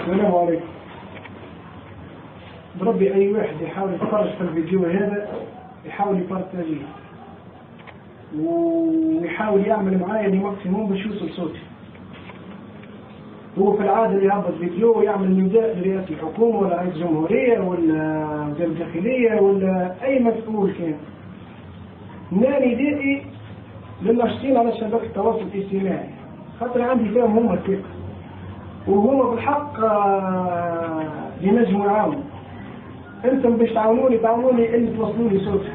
السلام عليكم. بربي أي واحد يحاول يتفرج في الفيديو هذا يحاول يبارتاجيه ويحاول يعمل معايا اللي ماكسيموم باش يوصل صوتي. هو في العادة اللي يهبط فيديو ويعمل نداء لرئاسة الحكومة ولا رئيس الجمهورية ولا وزير الداخلية ولا أي مسؤول كان. ناني ندائي للناشطين على شبكة التواصل الاجتماعي، خاطر عندي فيهم هما الثقة وهما بالحق ينجموا يعاونوا. انتم باش تعاونوني اللي توصلوا لي صوتي.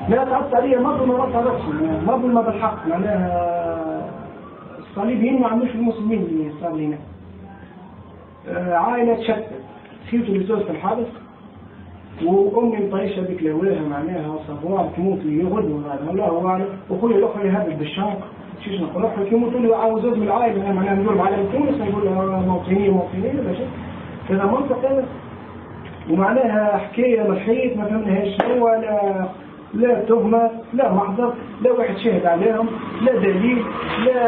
لا تعبت عليا ما بالمرات راسهم ما بالحق، معناها الصليبيين ما عملوش المسلمين اللي صار لنا. عائلة تشتت خيوتوا لزوجة الحارس وامي مطيشه بك لواها معناها صبوار تموت لي غدوه الله اعلم، وخويا الاخر يهبط بالشنق شيش نقول لك يموتوا لي عاوزوز من العائله معناها نقول على تونس نقول موطنيه ولا شيء هذا منطق هذا. ومعناها حكايه محيط ما فهمناهاش لا تهمه لا محضر لا واحد شاهد عليهم لا دليل لا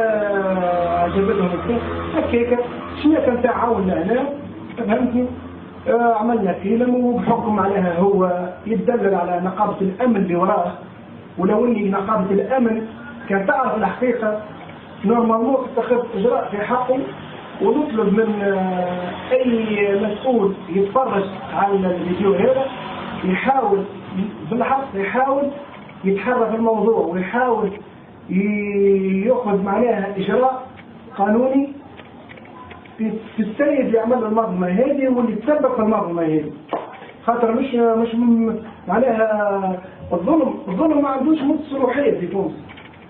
عجبتهم الكل هكاك شنو كان تعاوننا هنا فهمتني. عملنا فيلم وبحكم عليها هو يتدلل على نقابة الأمن اللي وراه، ولو اني نقابة الأمن كانت تعرف الحقيقة نورمالمون اتخذ إجراء في حقه، ونطلب من أي مسؤول يتفرج على الفيديو هذا يحاول بالحق يحاول يتحرى في الموضوع ويحاول يأخذ معناها إجراء قانوني في السيد اللي عمل المظلمة هذه واللي تسبب في المظلمة هذه. خاطر مش معناها الظلم ما عندوش مدة صلاحية في تونس.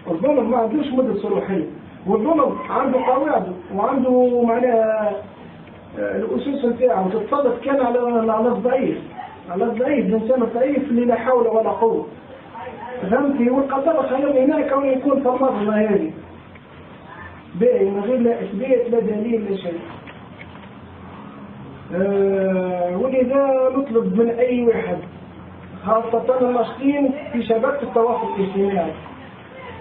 الظلم ما عندوش مدة صلاحية، والظلم عنده قواعده وعنده معناها الأسس نتاعو تتسلط كان على الضعيف، الإنسان الضعيف اللي لا حول ولا قوة. فهمتي؟ والقدر خير هناك كون يكون في المظلمة هذه. باقي من غير لا إثبات لا دليل لا شيء. ولذا نطلب من أي واحد خاصة الناشطين في شبكة التواصل الاجتماعي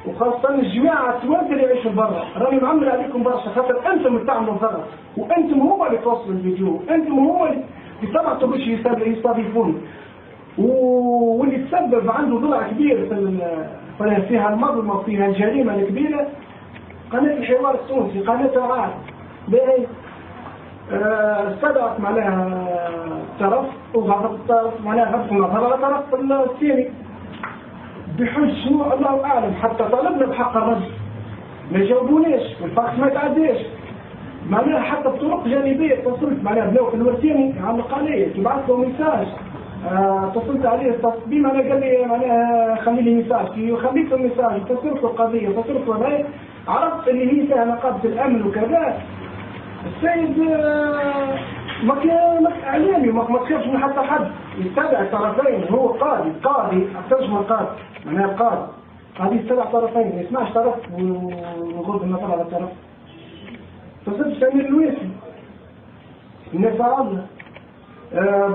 وخاصة الجماعة التواد اللي يعيشوا برا، راني معمل عليكم برشا خاطر أنتم تعملوا ضغط وأنتم هما اللي توصلوا الفيديو، أنتم هما اللي طلعتوا باش يستضيفون واللي تسبب عنده ضلع كبير فيها المظلمة وفيها الجريمة الكبيرة. قناة الحوار التونسي قناة رائعة باهي استدعت معناها طرف وغضب الطرف معناها غضب النظر على طرف الثاني بحج شنو الله اعلم. حتى طلبنا بحق الرد ما جاوبوناش والفاكس ما تعداش معناها حتى بطرق جانبيه اتصلت معناها بلاو في الورتيني على القناه تبعث له ميساج اتصلت عليه بما انا قال لي معناها خلي لي ميساج خليت له ميساج اتصلت له قضيه اتصلت له عرفت اللي هي فيها نقابة الأمن وكذا. السيد ما كان إعلامي ما تخافش من حتى حد يتبع الطرفين. هو قاضي أكثرش من قاضي معناها قاضي يتبع طرفين ما يسمعش طرف ويغض النظر على الطرف. اتصلت سمير الويسي الناس عرضنا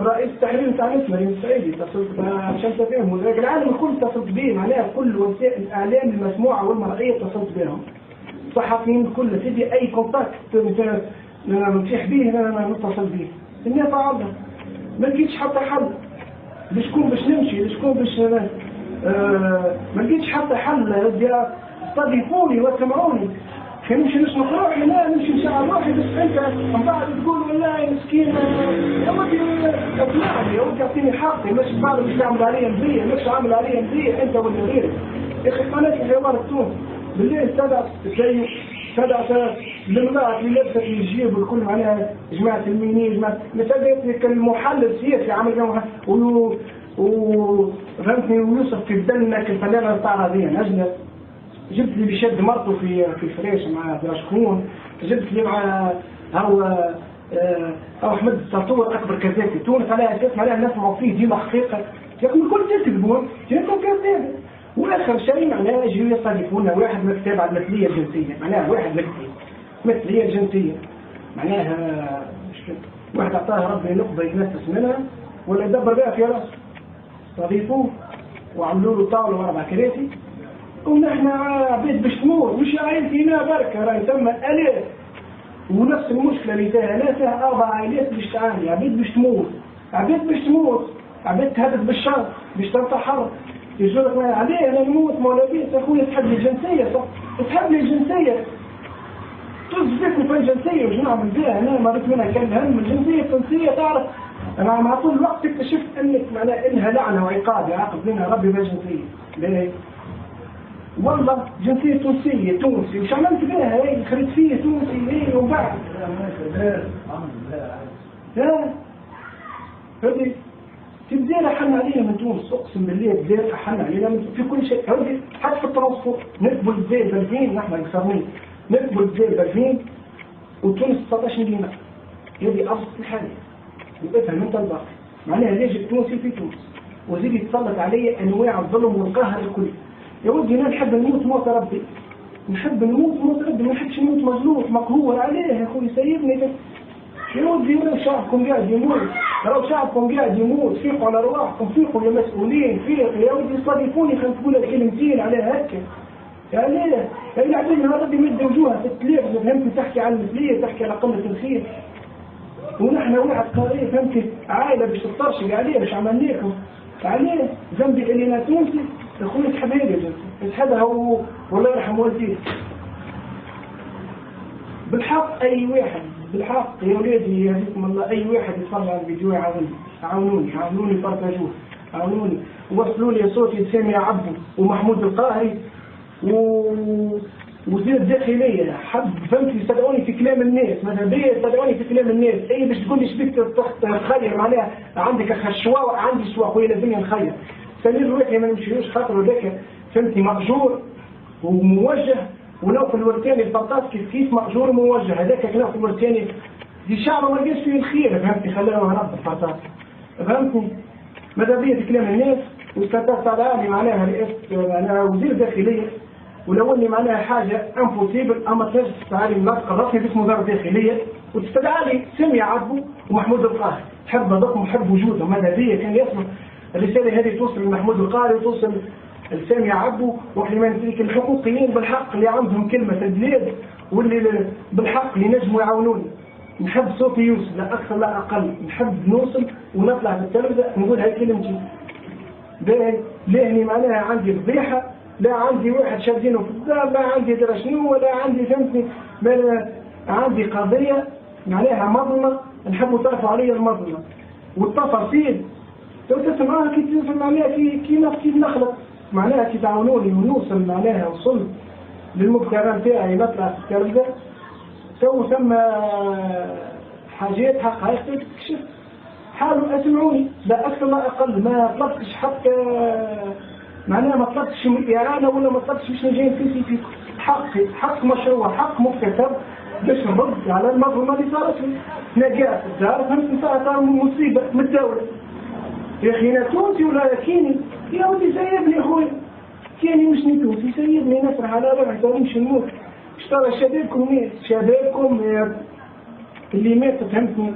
برئيس التحرير نتاع الاسمر السعيدي اتصلت عشان تفهم العالم الكل اتصلت به معناها كل وسائل الإعلام المسموعة والمرئية اتصلت بهم. الصحفيين كل تدي اي كونتاكت نتيح به نتصل به. الناس عارضة ما لقيتش حتى حل لشكون باش نمشي لشكون باش ما لقيتش حتى حل. استضيفوني وسمعوني كان نمشي نشنق روحي لا نمشي نشعر روحي بس انت من بعد تقول والله مسكين يا ودي اقنعني يا ودي اعطيني حقي مش بعد مش تعمل عليا مزيه مش عامل عليا مزيه انت ولا غيرك. يا اخي قناه الحوار التونسي بالله استدعت المرأة اللي لبست الجيب والكل معناها جماعة المينين استدعت المحلل السياسي عمل فهمتني ويوسف في الدنك الفنانة بتاع هذه نجلة جبت لي بشد مرته في الفريش مع شكون جبت لي مع هو احمد السطور اكبر كذاب في تونس عليها اساس معناها الناس معروف فيه ديما حقيقه لكن الكل تكذبون جاكم كذاب. واخر شيء معناها يجوا يستضيفونا واحد مكتب على المثليه الجنسيه معناها واحد مثليه جنسيه معناها واحد اعطاه ربي نقبه يتنفس منها ولا يدبر بها في راسه. استضيفوه وعملوا له طاوله واربع كراسي ونحن عبيد باش تموت مش عائلتي هنا بركه راهي ثم الاف ونفس المشكلة اللي فيها لا فيها 4 عائلات باش تعاني، عبيد باش تموت، عبيد تهدد بالشر باش تنتحر. يقول لك عليه انا نموت مولا بيس اخويا تحب لي الجنسية، صح؟ تحب لي الجنسية تزفتني في الجنسية وش نعمل بها؟ انا مريت منها كان هم الجنسية التونسية تعرف انا مع طول الوقت اكتشفت انك معناها انها لعنة وعقاب يعاقب منها ربي بالجنسية. ليه؟ والله جنسية تونسية تونسي وش عملت بها هاي خليت فيه تونسي ليه وبعد لا هذي تبدينا حن علينا من تونس اقسم بالله بدينا حن علينا في كل شيء هذي حتى في الترانسبورت نقبل زي البلفين نحن القصرين نقبل زي البلفين وتونس 19 دينار هذه ابسط الحاجة وافهم انت الباقي معناها ليش التونسي في تونس وزيد يتسلط علي انواع الظلم والقهر الكل. يا ودي انا نحب نموت موت ربي نحب نموت موت ربي ما نحبش نموت مظلوم مقهور عليه يا اخوي سيبني يا ودي لو شعبكم قاعد يموت لو شعبكم قاعد يموت فيقوا على ارواحكم فيقوا يا مسؤولين فيقوا يا ودي استضيفوني خلينا نقول الكلمتين على هكا يا ليه يا العباد هذا بيمد وجوهها في التلفزيون فهمت تحكي عن المثليه تحكي على قله الخير ونحن واحد قريه فهمت عائله باش تطرشق عليه باش عملناكم عليه ذنبي اللي انا تونسي اخوي تحب هيك تحبها هو والله يرحم والديه بالحق اي واحد بالحق يا ولادي يهديكم الله اي واحد يتفرج على الفيديو عاونوني بارتاجوه عاونوني ووصلوا لي صوتي سامي عبده ومحمود القاهري وزير الداخليه حب فهمت يستدعوني في كلام الناس مثلا بيا يستدعوني في كلام الناس اي باش تقول لي شبيك تخير معناها عندك خشوه عندي شوا خويا لازمني نخير سمير روحي ما نمشيوش خاطر ذاك فهمتني مأجور وموجه ونوف الورتاني البطاط كيف مأجور وموجه هذاك نوف الورتاني دي شعره ما لقاش فيه الخير فهمتني خلاه رب البطاط فهمتني ماذا بيا في كلام الناس واستدعت على معناها رئاسه معناها وزير الداخليه ولو اني معناها حاجه امبوسيبل اما تنجم تستدعي المنطقه الرسمي باسم وزاره الداخليه وتستدعي لي سامي عبده ومحمود القاهري حب ضبطهم وحب وجودهم ماذا بيا كان يسمع الرساله هذه توصل لمحمود القاهري وتوصل لسامي عبده وحلمان الحقوقيين بالحق اللي عندهم كلمه البلاد واللي بالحق اللي نجموا يعاونوني. نحب صوتي يوصل لا اكثر لا اقل نحب نوصل ونطلع في التلفزه نقول هاي كلمتي لاني معناها عندي فضيحه لا عندي واحد شادينه في الدار لا عندي درا شنو ولا عندي فهمتني ما عندي قضيه معناها مظلمه نحبوا ترفعوا علي المظلمه والتفاصيل لو تسمعها كي تسمع معناها كي نخلط معناها كي تعاونوني ونوصل معناها وصلت للمبتغى نتاعي نطلع في التلفزه تو ثم حاجات حقائق تكشف حاولوا اسمعوني لا اكثر لا اقل ما طلبتش حتى معناها ما طلبتش إعانة ولا ما طلبتش مش نجين في حق مشروع حق مكتسب باش نرد على المظلمة اللي صارت لي نجاة في الدار فهمت صارت مصيبة من الدولة يا أخي أنا تونسي ولا كيني يا ودي سيبني أخوي كيني مش تونسي سيبني نفرح على روحي توني مش نموت اشترى شبابكم اللي مات فهمتني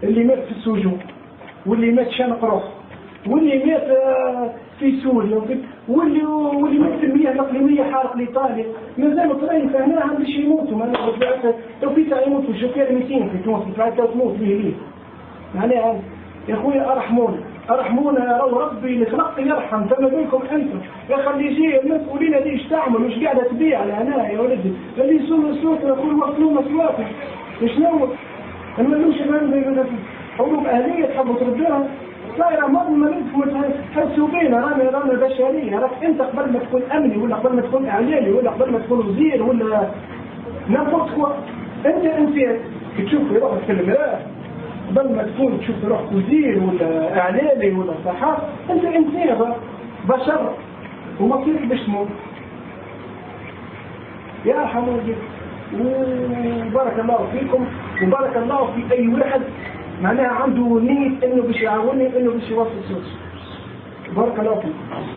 اللي مات في السجون واللي مات شنق روحه واللي مات في سوريا واللي مات في المياه الإقليمية حارق لإيطاليا مازالوا طريق فهناها باش يموتوا لو في تاع يموتوا الشوكير 200 في تونس في تموت ليه معناها يا خويا ارحمونا يا ربي اللي خلق يرحم فما بالكم انتم يا خلي يجي المسؤولين اللي يشتعمل مش قاعده تبيع لهنا يا ولدي اللي يسووا الصوت يقول وصلوا مسواكم شنو ما نمشي من حروب اهليه تحبوا تردوها صايره مظلمه لكم تحسوا بينا رانا بشريه راك انت قبل ما تكون امني ولا قبل ما تكون اعلامي ولا قبل ما تكون وزير ولا نفس انت انسان تشوف روحك في المراه قبل ما تكون تشوف روحك وزير ولا اعلامي ولا صحافي انت انسان بشر ومصيرك باش تموت يا حمودي وبارك الله فيكم وبارك الله في اي واحد معناها عنده نية انه باش يعاونني انه باش يوصل صوتي بارك الله فيكم.